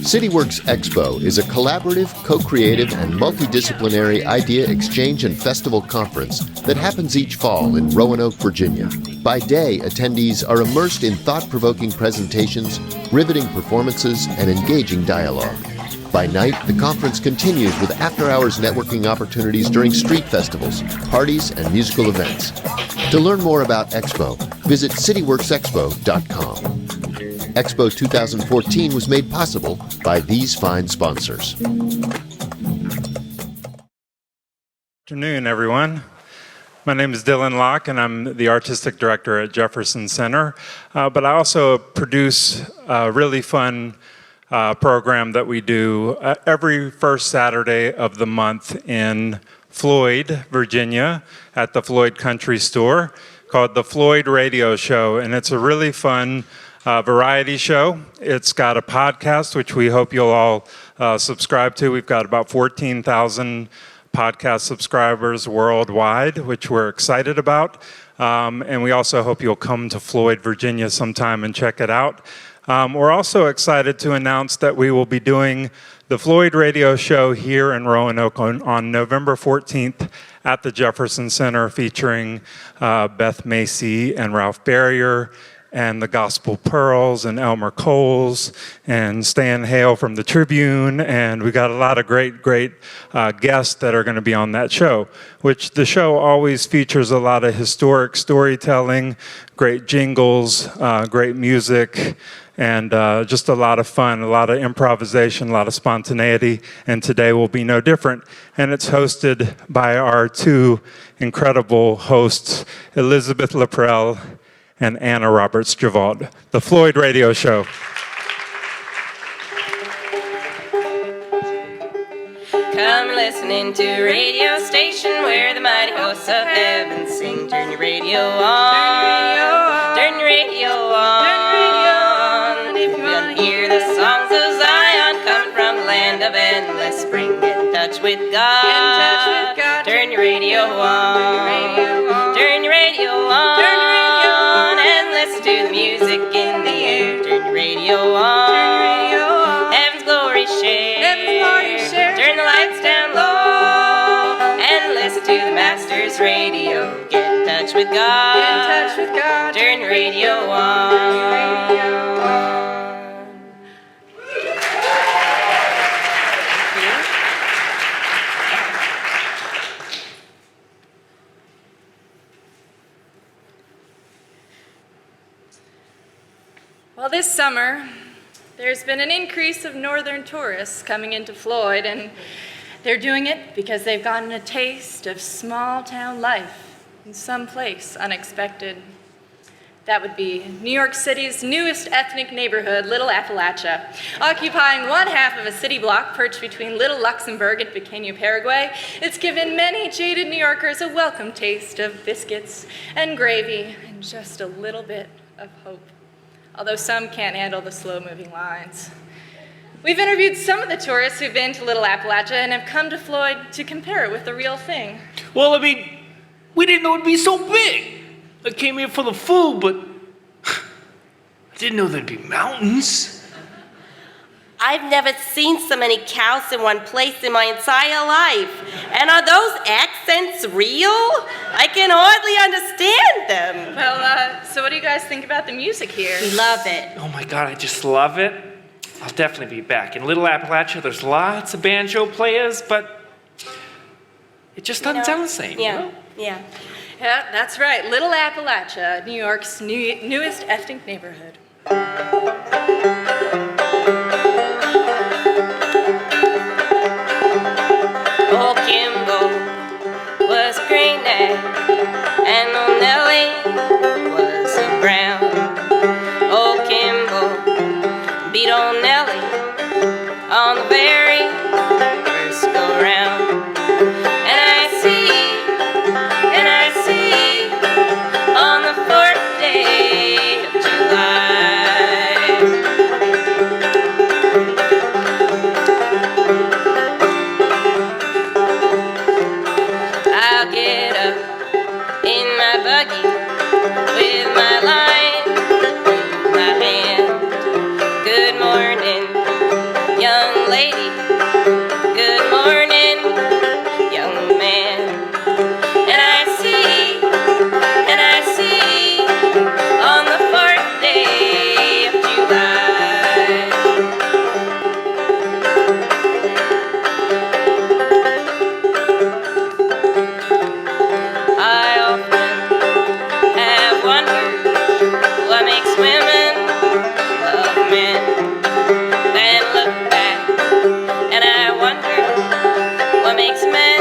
CityWorks Expo is a collaborative, co-creative, and multidisciplinary idea exchange and festival conference that happens each fall in Roanoke, Virginia. By day, attendees are immersed in thought-provoking presentations, riveting performances, and engaging dialogue. By night, the conference continues with after-hours networking opportunities during street festivals, parties, and musical events. To learn more about Expo, visit cityworksexpo.com. Expo 2014 was made possible by these fine sponsors. Afternoon, everyone. My name is Dylan Locke, and I'm the Artistic Director at Jefferson Center. But I also produce a really fun program that we do every first Saturday of the month in Floyd, Virginia, at the Floyd Country Store, called the Floyd Radio Show. And it's a really fun variety show. It's got a podcast, which we hope you'll all subscribe to. We've got about 14,000 podcast subscribers worldwide, which we're excited about. And we also hope you'll come to Floyd, Virginia sometime and check it out. We're also excited to announce that we will be doing the Floyd Radio Show here in Roanoke on November 14th at the Jefferson Center, featuring Beth Macy and Ralph Barrier, and the Gospel Pearls, and Elmer Coles, and Stan Hale from the Tribune, and we got a lot of great guests that are going to be on that show, which the show always features a lot of historic storytelling, great jingles, great music, and just a lot of fun, a lot of improvisation, a lot of spontaneity, and today will be no different. And it's hosted by our two incredible hosts, Elizabeth LaPrelle and Anna Roberts-Gevalt, the Floyd Radio Show. Come listening to a radio station where the mighty hosts of heaven sing. Turn your radio on. Turn your radio on. If you want to hear the songs of Zion coming from the land of endless spring, get in touch with God. Turn your radio on. Turn your radio on. And listen to the music in the air. Turn your radio on. Heaven's glory share. Turn the lights down low and listen to the Master's radio. Get in touch with God. Turn your radio on. Well, this summer, there's been an increase of northern tourists coming into Floyd, and they're doing it because they've gotten a taste of small-town life in some place unexpected. That would be New York City's newest ethnic neighborhood, Little Appalachia. Occupying one half of a city block perched between Little Luxembourg and Pequeño Paraguay, it's given many jaded New Yorkers a welcome taste of biscuits and gravy and just a little bit of hope, although some can't handle the slow-moving lines. We've interviewed some of the tourists who've been to Little Appalachia and have come to Floyd to compare it with the real thing. Well, I mean, we didn't know it'd be so big. I came here for the food, but I didn't know there'd be mountains. I've never seen so many cows in one place in my entire life. And are those accents real? I can hardly understand them. Well, so what do you guys think about the music here? We love it. Oh my God, I just love it. I'll definitely be back. In Little Appalachia, there's lots of banjo players, but it just doesn't sound the same. Yeah. Yeah, that's right. Little Appalachia, New York's newest ethnic neighborhood. Old Kimbo was a green egg, and old Nellie was a brown. Old Kimbo beat old Nellie on the very first go-round. And I see on the 4th day of July. I'll get up in my buggy with my line in my hand. Good morning, lady. Good morning, young man. And I see on the 4th day of July. I often have wondered what makes women love men. Then look back, and I wonder what makes men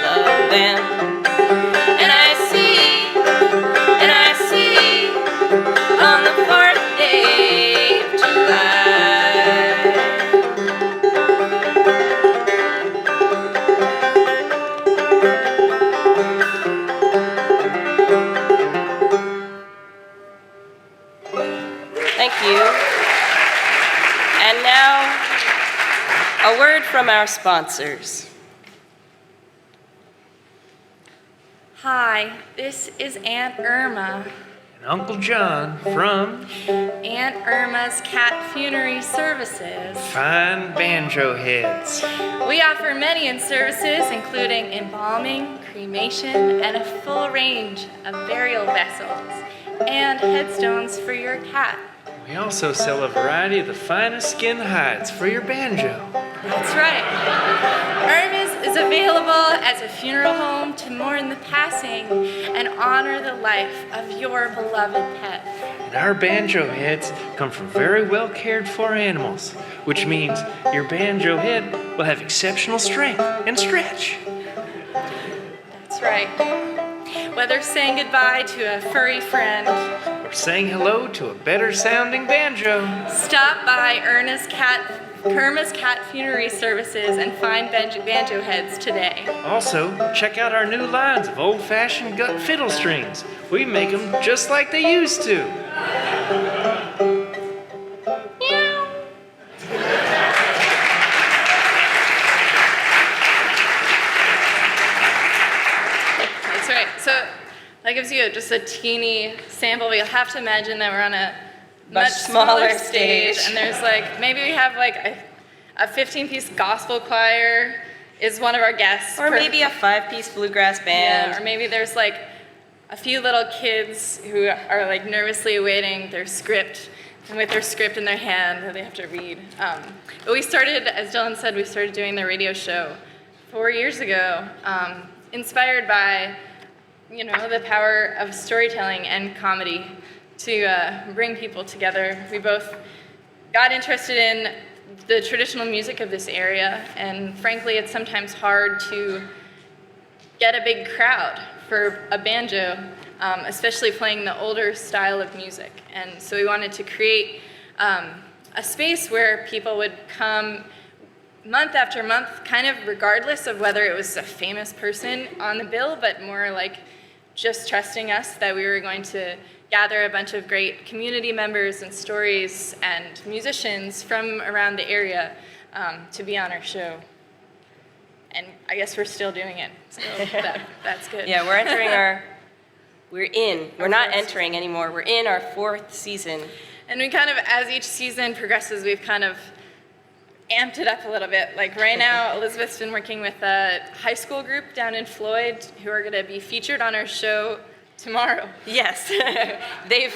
love them. And I see on the 4th day of July. Thank you. And now, a word from our sponsors. Hi, this is Aunt Irma. And Uncle John from Aunt Irma's Cat Funerary Services. Fine Banjo Heads. We offer many services, including embalming, cremation, and a full range of burial vessels, and headstones for your cat. We also sell a variety of the finest skin hides for your banjo. That's right. Irma's is available as a funeral home to mourn the passing and honor the life of your beloved pet. And our banjo heads come from very well cared for animals, which means your banjo head will have exceptional strength and stretch. That's right. Whether saying goodbye to a furry friend, Or saying hello to a better sounding banjo. stop by Irma's Cat Funerary Services and find banjo heads today. Also, check out our new lines of old-fashioned gut fiddle strings. We make them just like they used to. That's right. So that gives you just a teeny sample, but you'll have to imagine that we're on a much smaller stage, and there's like, maybe we have like a 15-piece gospel choir is one of our guests. Or maybe a 5-piece bluegrass band. Yeah, or maybe there's like a few little kids who are like nervously awaiting their script, and with their script in their hand that they have to read. But we started, as Dylan said, we started doing the radio show 4 years ago, inspired by, the power of storytelling and comedy to bring people together. We both got interested in the traditional music of this area, and frankly, it's sometimes hard to get a big crowd for a banjo, especially playing the older style of music. And so we wanted to create a space where people would come month after month, kind of regardless of whether it was a famous person on the bill, but more like just trusting us that we were going to gather a bunch of great community members and stories and musicians from around the area to be on our show. And I guess we're still doing it, so that's good. Yeah, we're not entering anymore, we're in our 4th season. And we kind of, as each season progresses, we've kind of amped it up a little bit. Like right now, Elizabeth's been working with a high school group down in Floyd who are gonna be featured on our show tomorrow. Yes, they've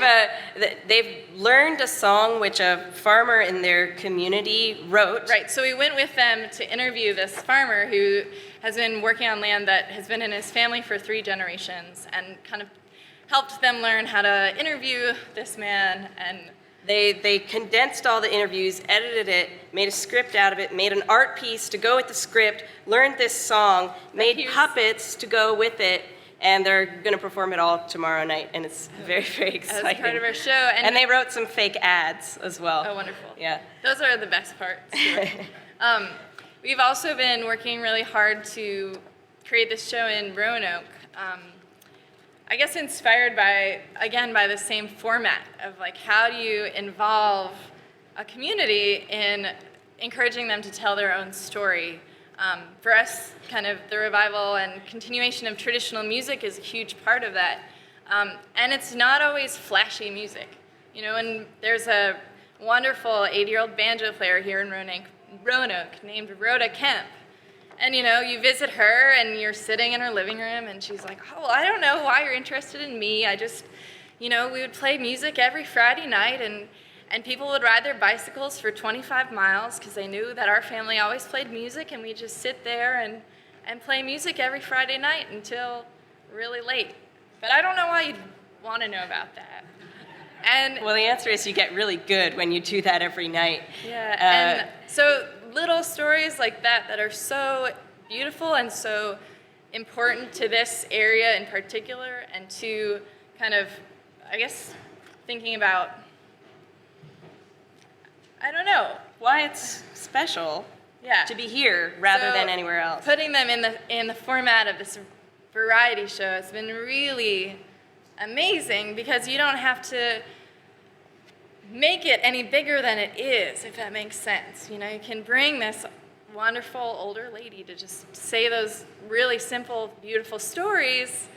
learned a song which a farmer in their community wrote. Right, so we went with them to interview this farmer who has been working on land that has been in his family for 3 generations, and kind of helped them learn how to interview this man. And They condensed all the interviews, edited it, made a script out of it, made an art piece to go with the script, learned this song, made puppets to go with it, and they're going to perform it all tomorrow night, and it's very, very exciting. as part of our show. And they wrote some fake ads as well. Oh, wonderful. Yeah. Those are the best parts. We've also been working really hard to create this show in Roanoke. I guess inspired by the same format of like, how do you involve a community in encouraging them to tell their own story? For us, kind of the revival and continuation of traditional music is a huge part of that. And it's not always flashy music. And there's a wonderful 80-year-old banjo player here in Roanoke Roanoke named Rhoda Kemp. And you visit her and you're sitting in her living room and she's like, oh, well, I don't know why you're interested in me. I just, we would play music every Friday night and people would ride their bicycles for 25 miles because they knew that our family always played music, and we'd just sit there and play music every Friday night until really late. But I don't know why you'd want to know about that. And Well, the answer is you get really good when you do that every night. yeah, and so little stories like that are so beautiful and so important to this area in particular, and to kind of, I guess, thinking about, I don't know. Why it's special Yeah. to be here rather So, than anywhere else. Putting them in the format of this variety show has been really amazing, because you don't have to make it any bigger than it is, if that makes sense. You can bring this wonderful older lady to just say those really simple, beautiful stories,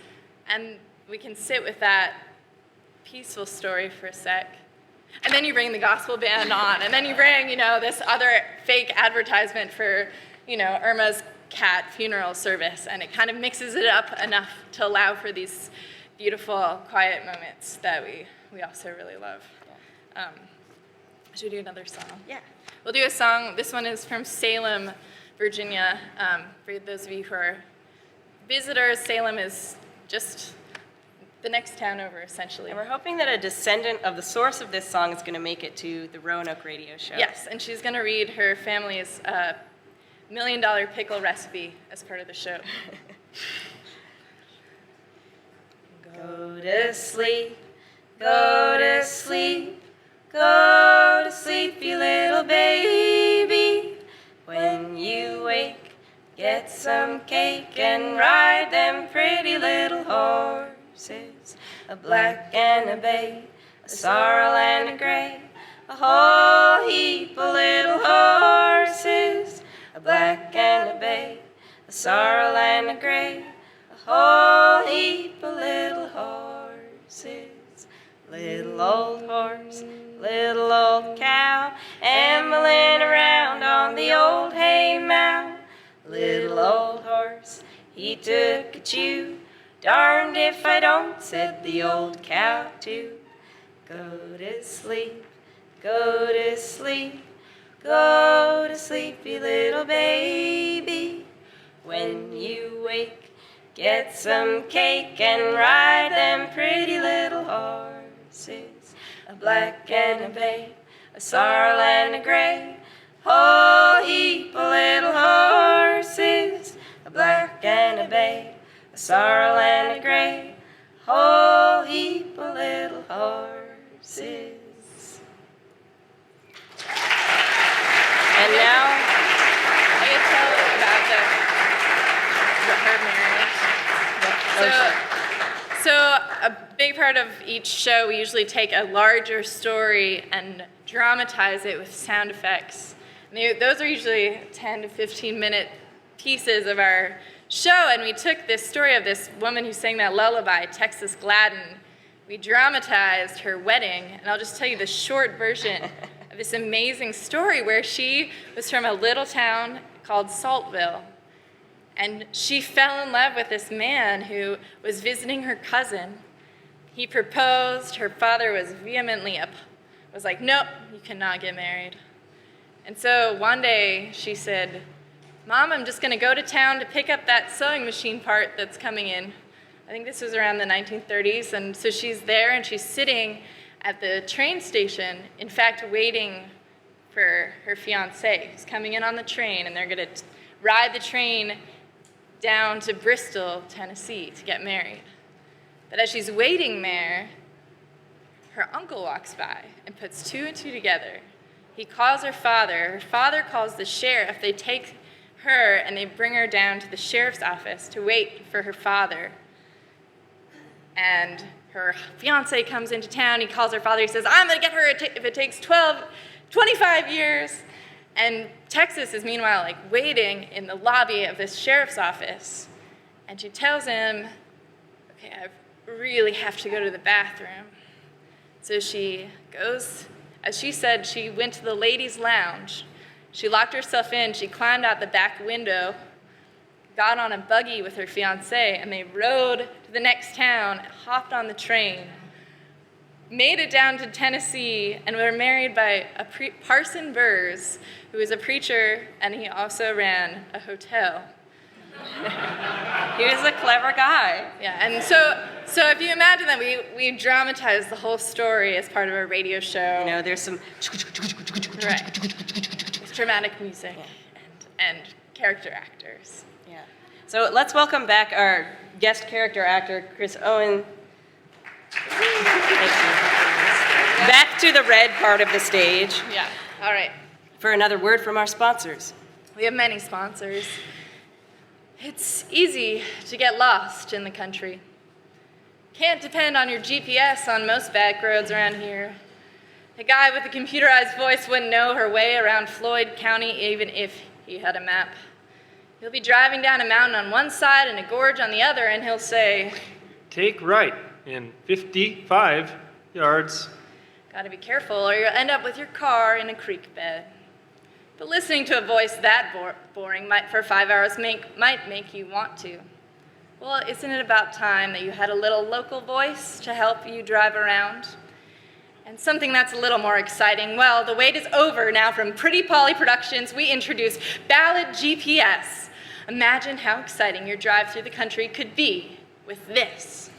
and we can sit with that peaceful story for a sec. And then you bring the gospel band on, and then you bring, this other fake advertisement for, Irma's cat funeral service, and it kind of mixes it up enough to allow for these beautiful, quiet moments that we also really love. Should we do another song? Yeah. We'll do a song. This one is from Salem, Virginia. For those of you who are visitors, Salem is just the next town over, essentially. And we're hoping that a descendant of the source of this song is going to make it to the Roanoke radio show. Yes, and she's going to read her family's $1 million pickle recipe as part of the show. Go to sleep, go to sleep, go to sleep, you little baby. When you wake, get some cake and ride them pretty little horses. A black and a bay, a sorrel and a gray, a whole heap of little horses. A black and a bay, a sorrel and a gray, a whole heap of little horses. Little old horse, little old cow, ambling around on the old hay mow. Little old horse, he took a chew. Darned if I don't, said the old cow too. Go to sleep, go to sleep, go to sleep, you little baby. When you wake, get some cake and ride them pretty little horses. A black and a bay, a sorrel and a gray, whole heap of little horses. A black and a bay, a sorrel and a gray, whole heap of little horses. And now, I can tell about her marriage. So a big part of each show, we usually take a larger story and dramatize it with sound effects. And those are usually 10 to 15 minute pieces of our show, and we took this story of this woman who sang that lullaby, Texas Gladden. We dramatized her wedding, and I'll just tell you the short version of this amazing story where she was from a little town called Saltville, and she fell in love with this man who was visiting her cousin. He proposed. Her father was vehemently was like, nope, you cannot get married. And so one day she said, Mom, I'm just going to go to town to pick up that sewing machine part that's coming in. I think this was around the 1930s. And so she's there, and she's sitting at the train station, in fact, waiting for her fiancé who's coming in on the train, and they're going to ride the train down to Bristol, Tennessee, to get married. But as she's waiting there, her uncle walks by and puts two and two together. He calls her father. Her father calls the sheriff. They take her and they bring her down to the sheriff's office to wait for her father. And her fiance comes into town. He calls her father. He says, I'm going to get her if it takes 25 years. And Texas is meanwhile waiting in the lobby of this sheriff's office. And she tells him, okay, I really have to go to the bathroom. So she goes, as she said, she went to the ladies' lounge, She locked herself in, she climbed out the back window, got on a buggy with her fiancé, and they rode to the next town, hopped on the train, made it down to Tennessee, and were married by Parson Burrs, who was a preacher, and he also ran a hotel. He was a clever guy. Yeah, and so if you imagine that we dramatized the whole story as part of a radio show. You know, there's some. Right. With dramatic music and character actors. Yeah. So let's welcome back our guest character actor, Chris Owen. Back to the red part of the stage Yeah, all right. for another word from our sponsors. We have many sponsors. It's easy to get lost in the country. Can't depend on your GPS on most back roads around here. A guy with a computerized voice wouldn't know her way around Floyd County even if he had a map. He'll be driving down a mountain on one side and a gorge on the other, and he'll say, Take right in 55 yards. gotta be careful or you'll end up with your car in a creek bed. But listening to a voice that boring for 5 hours might make you want to. Well, isn't it about time that you had a little local voice to help you drive around? And something that's a little more exciting. Well, the wait is over now. From Pretty Polly Productions, we introduce Ballad GPS. Imagine how exciting your drive through the country could be with this.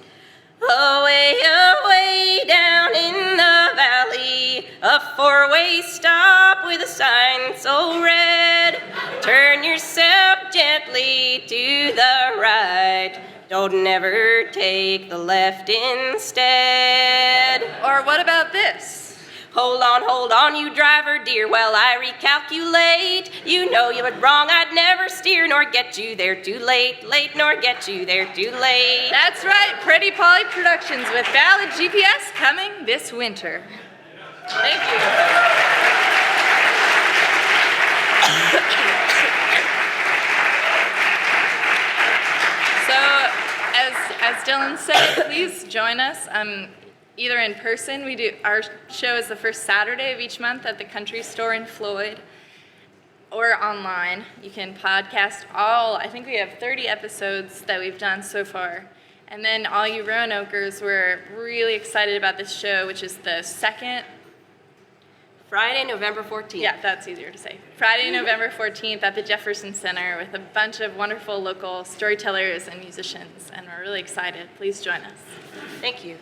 Away, away down in the valley, a four-way stop with a sign so red. Turn yourself gently to the right. Don't never take the left instead. Or what about this? Hold on, you driver dear, while I recalculate. You know you were wrong, I'd never steer, nor get you there too late, nor get you there too late. That's right, Pretty Polly Productions with Ballad GPS coming this winter. Thank you. So, as Dylan said, please join us. Either in person, our show is the first Saturday of each month at the Country Store in Floyd, or online. You can podcast I think we have 30 episodes that we've done so far. And then all you Roanokers, we're really excited about this show, which is the second Friday, November 14th. Yeah, that's easier to say. Friday, November 14th at the Jefferson Center with a bunch of wonderful local storytellers and musicians, and we're really excited. Please join us. Thank you.